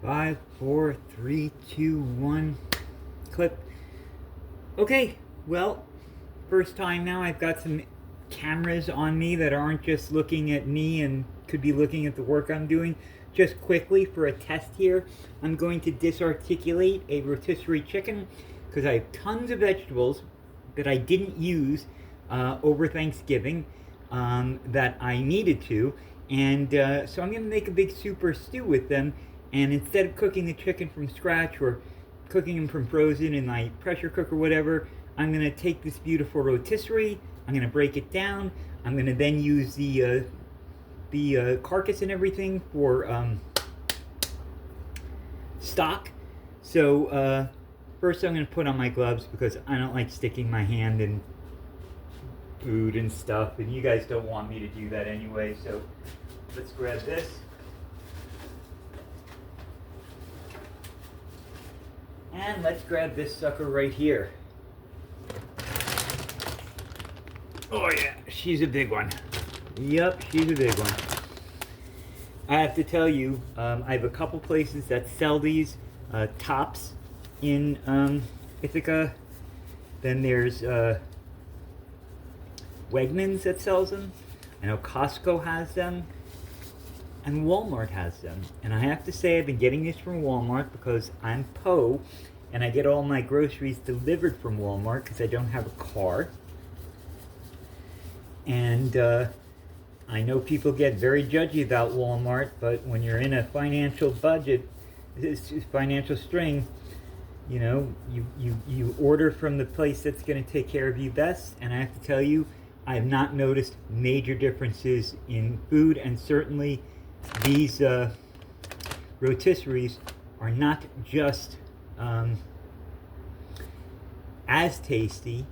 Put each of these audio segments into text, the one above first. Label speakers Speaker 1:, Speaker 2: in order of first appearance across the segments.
Speaker 1: 5, 4, 3, 2, 1, clip. Okay, well, first time now I've got some cameras on me that aren't just looking at me and could be looking at the work I'm doing. Just quickly for a test here, I'm going to disarticulate a rotisserie chicken because I have tons of vegetables that I didn't use over Thanksgiving that I needed to, and so I'm going to make a big super stew with them. And instead of cooking the chicken from scratch or cooking them from frozen in my pressure cooker or whatever, I'm going to take this beautiful rotisserie, I'm going to break it down, I'm going to then use the carcass and everything for stock. So first I'm going to put on my gloves because I don't like sticking my hand in food and stuff, and you guys don't want me to do that anyway. So let's grab this. And let's grab this sucker right here. Oh yeah, she's a big one. Yep, she's a big one. I have to tell you, I have a couple places that sell these tops in Ithaca. Then there's Wegmans that sells them. I know Costco has them. And Walmart has them. And I have to say I've been getting this from Walmart because I'm Poe and I get all my groceries delivered from Walmart because I don't have a car. And I know people get very judgy about Walmart, but when you're in a financial budget, financial string, you know, you order from the place that's going to take care of you best. And I have to tell you, I have not noticed major differences in food, and certainly these rotisseries are not just as tasty.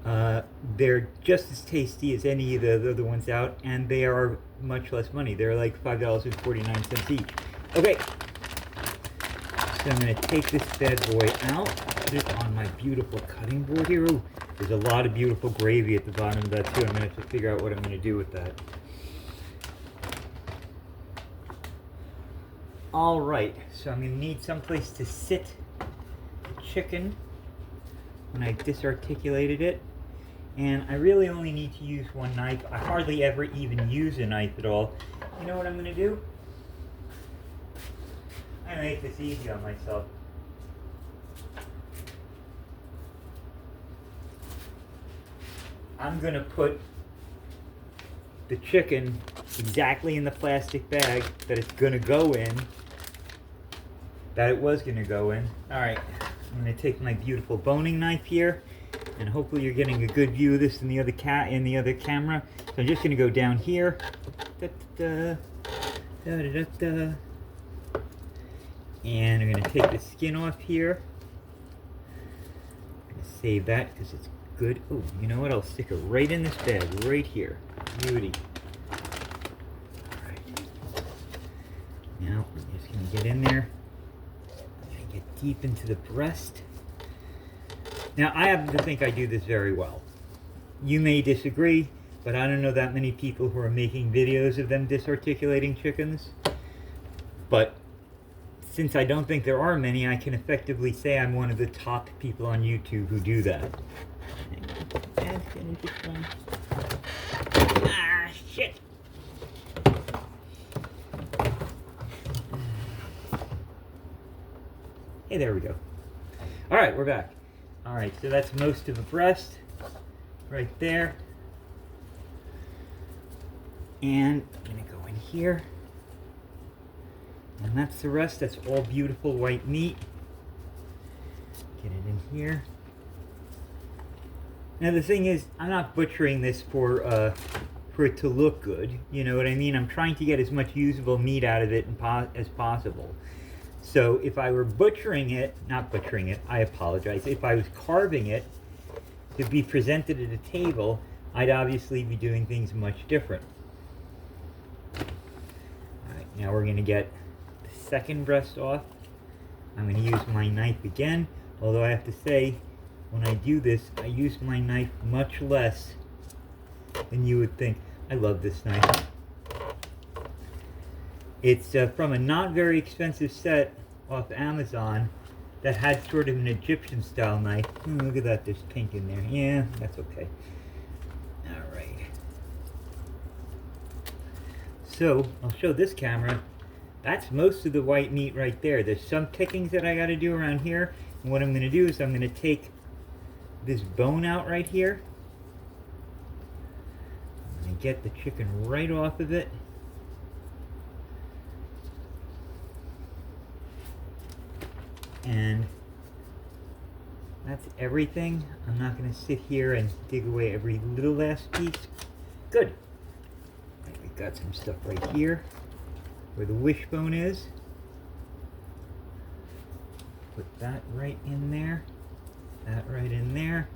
Speaker 1: They're just as tasty as any of the other ones out, and they are much less money. They're like $5.49 each. Okay, so I'm going to take this bad boy out, put it on my beautiful cutting board here. Ooh, there's a lot of beautiful gravy at the bottom of that too. I'm going to have to figure out what I'm going to do with that. Alright, so I'm going to need someplace to sit the chicken when I disarticulated it. And I really only need to use one knife. I hardly ever even use a knife at all. You know what I'm going to do? I'm going to make this easy on myself. I'm going to put the chicken exactly in the plastic bag that it's going to go in. That it was going to go in. Alright, I'm going to take my beautiful boning knife here, and hopefully you're getting a good view of this in the other camera. So I'm just going to go down here. And I'm going to take the skin off here. I'm going to save that because it's good. Oh, you know what? I'll stick it right in this bag, right here. Beauty. Alright. Now, I'm just going to get in there. Get deep into the breast. Now, I happen to think I do this very well. You may disagree, but I don't know that many people who are making videos of them disarticulating chickens. But since I don't think there are many, I can effectively say I'm one of the top people on YouTube who do that. Ah, shit! Hey, there we go. Alright, we're back. Alright, so that's most of the breast right there. And I'm going to go in here. And that's the rest. That's all beautiful white meat. Get it in here. Now the thing is, I'm not butchering this for it to look good. You know what I mean? I'm trying to get as much usable meat out of it as possible. So if I were butchering it, not butchering it, I apologize. If I was carving it to be presented at a table, I'd obviously be doing things much different. Alright, now we're going to get the second breast off. I'm going to use my knife again, although I have to say, when I do this, I use my knife much less than you would think. I love this knife. It's from a not very expensive set off Amazon that had sort of an Egyptian style knife. Look at that, there's pink in there. Yeah, that's okay. Alright. So, I'll show this camera. That's most of the white meat right there. There's some pickings that I gotta do around here. And what I'm gonna do is I'm gonna take this bone out right here. I'm gonna get the chicken right off of it. And that's everything. I'm not going to sit here and dig away every little last piece. Good. Right, we've got some stuff right here where the wishbone is. Put that right in there. That right in there.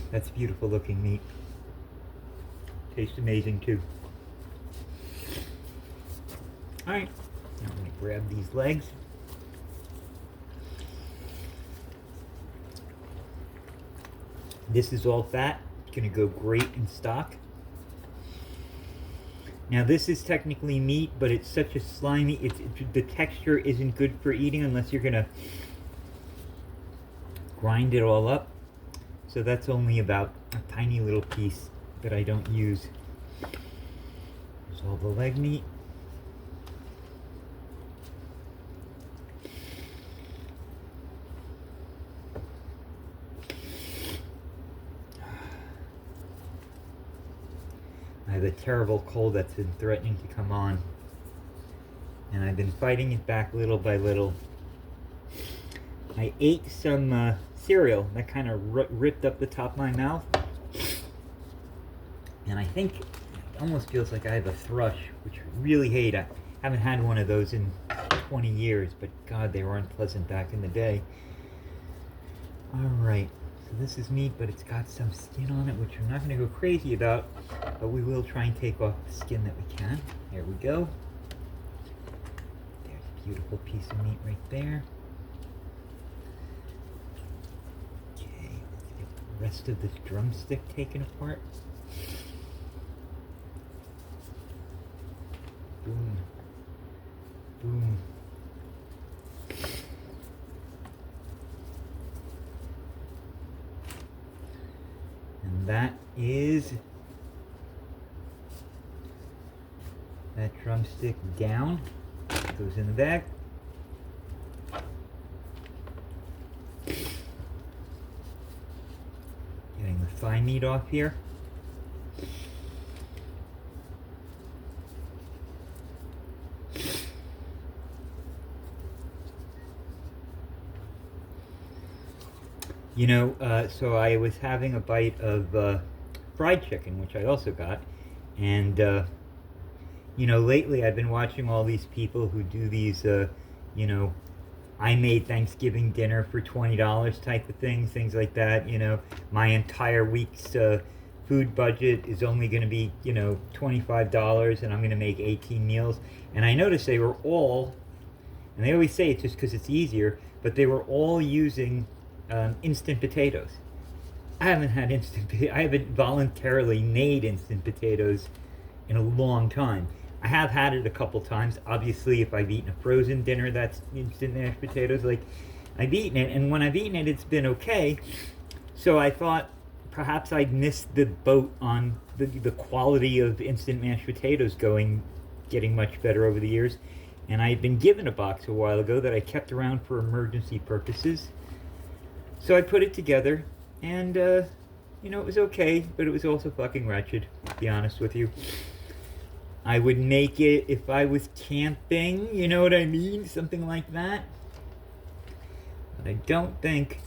Speaker 1: That's beautiful looking meat. Tastes amazing too. Alright, now I'm going to grab these legs. This is all fat. It's going to go great in stock. Now this is technically meat, but it's such a slimy, the texture isn't good for eating unless you're going to grind it all up. So that's only about a tiny little piece that I don't use. There's all the leg meat. I have a terrible cold that's been threatening to come on, and I've been fighting it back little by little. I ate some cereal that kind of ripped up the top of my mouth, and I think it almost feels like I have a thrush, which I really hate. I haven't had one of those in 20 years, but God, they were unpleasant back in the day. Alright. This is meat, but it's got some skin on it, which I'm not going to go crazy about, but we will try and take off the skin that we can. There we go. There's a beautiful piece of meat right there. Okay, let's get the rest of this drumstick taken apart. Boom. Boom. And that is that drumstick down. Goes in the bag. Getting the thigh meat off here. You know, so I was having a bite of fried chicken, which I also got, and you know, lately I've been watching all these people who do these, you know, I made Thanksgiving dinner for $20 type of things like that. You know, my entire week's food budget is only going to be, you know, $25, and I'm going to make 18 meals. And I noticed they were all, and they always say it's just because it's easier, but they were all using instant potatoes. I haven't voluntarily made instant potatoes in a long time. I have had it a couple times. Obviously, if I've eaten a frozen dinner that's instant mashed potatoes, like, I've eaten it, and when I've eaten it, it's been okay. So I thought perhaps I'd missed the boat on the quality of instant mashed potatoes getting much better over the years. And I had been given a box a while ago that I kept around for emergency purposes. So I put it together, and, you know, it was okay, but it was also fucking wretched, to be honest with you. I would make it if I was camping, you know what I mean? Something like that. But I don't think,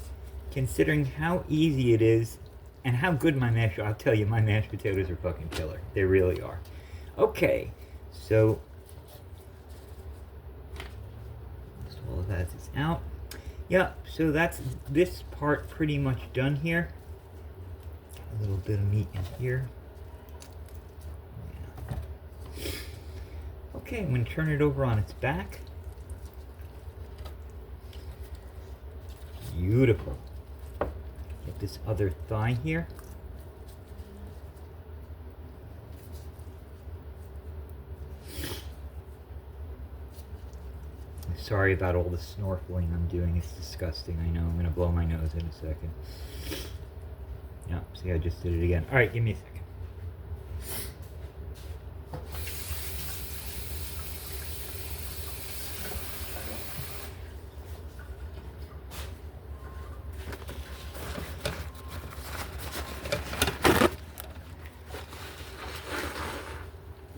Speaker 1: considering how easy it is, and how good I'll tell you, my mashed potatoes are fucking killer. They really are. Okay, so, all of that is out. Yeah, so that's this part pretty much done here. A little bit of meat in here. Yeah. Okay, I'm going to turn it over on its back. Beautiful. Get this other thigh here. sorry about all the snorkeling I'm doing. It's disgusting. I know. I'm going to blow my nose in a second. Yeah, see, I just did it again. All right, give me a second.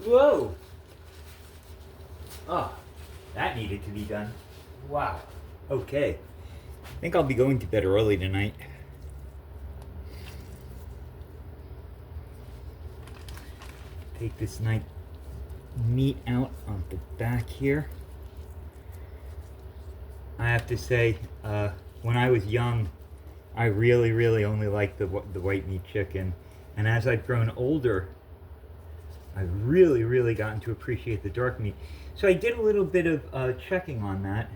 Speaker 1: Whoa! Oh, that needed to be done. Wow. Okay. I think I'll be going to bed early tonight. Take this nice meat out on the back here. I have to say, when I was young, I really only liked the white meat chicken. And as I've grown older, I've really gotten to appreciate the dark meat. So I did a little bit of checking on that.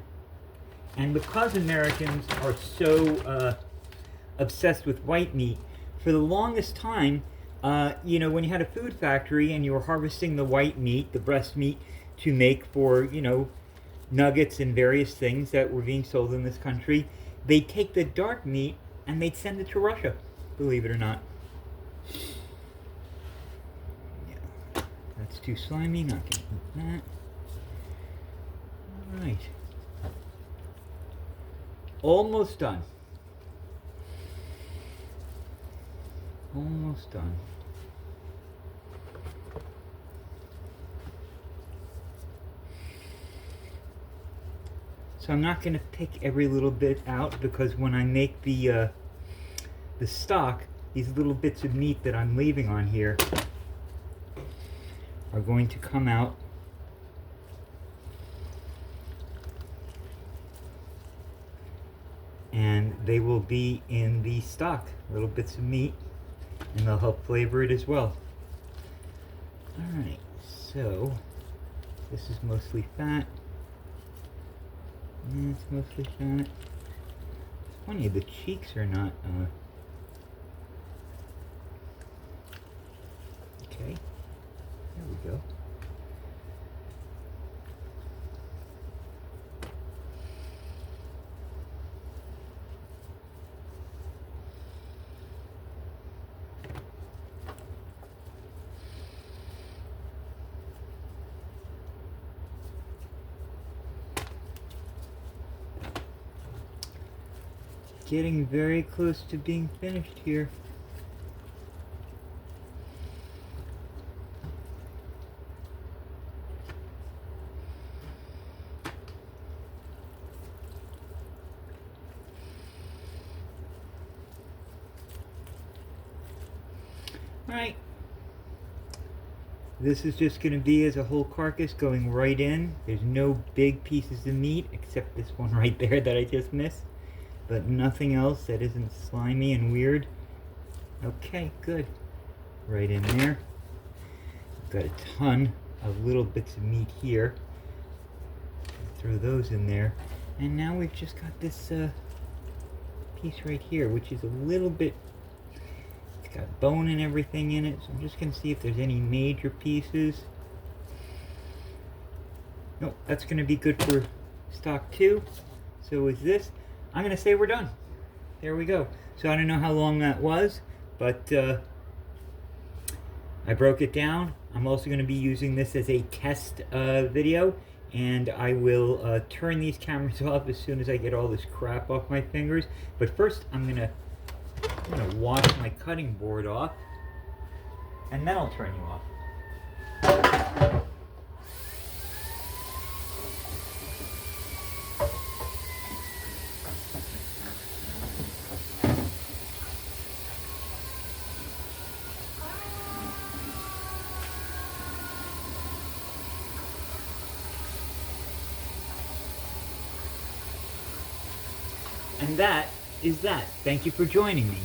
Speaker 1: And because Americans are so obsessed with white meat, for the longest time, you know, when you had a food factory and you were harvesting the white meat, the breast meat, to make for, you know, nuggets and various things that were being sold in this country, they'd take the dark meat and they'd send it to Russia, believe it or not. Yeah, that's too slimy, not gonna eat that. All right. Almost done. Almost done. So I'm not going to pick every little bit out, because when I make the stock, these little bits of meat that I'm leaving on here are going to come out and they will be in the stock, little bits of meat, and they'll help flavor it as well. Alright, so this is mostly fat. And it's mostly fat. It's funny, the cheeks are not, okay, there we go. Getting very close to being finished here. Alright. This is just going to be as a whole carcass going right in. There's no big pieces of meat except this one right there that I just missed. But nothing else that isn't slimy and weird. Okay, good. Right in there. Got a ton of little bits of meat here. Throw those in there. And now we've just got this piece right here, which is a little bit, it's got bone and everything in it. So I'm just going to see if there's any major pieces. Nope, that's going to be good for stock 2. So is this. I'm going to say we're done. There we go. So I don't know how long that was, but I broke it down. I'm also going to be using this as a test video, and I will turn these cameras off as soon as I get all this crap off my fingers. But first, I'm going to wash my cutting board off, and then I'll turn you off. And that is that. Thank you for joining me.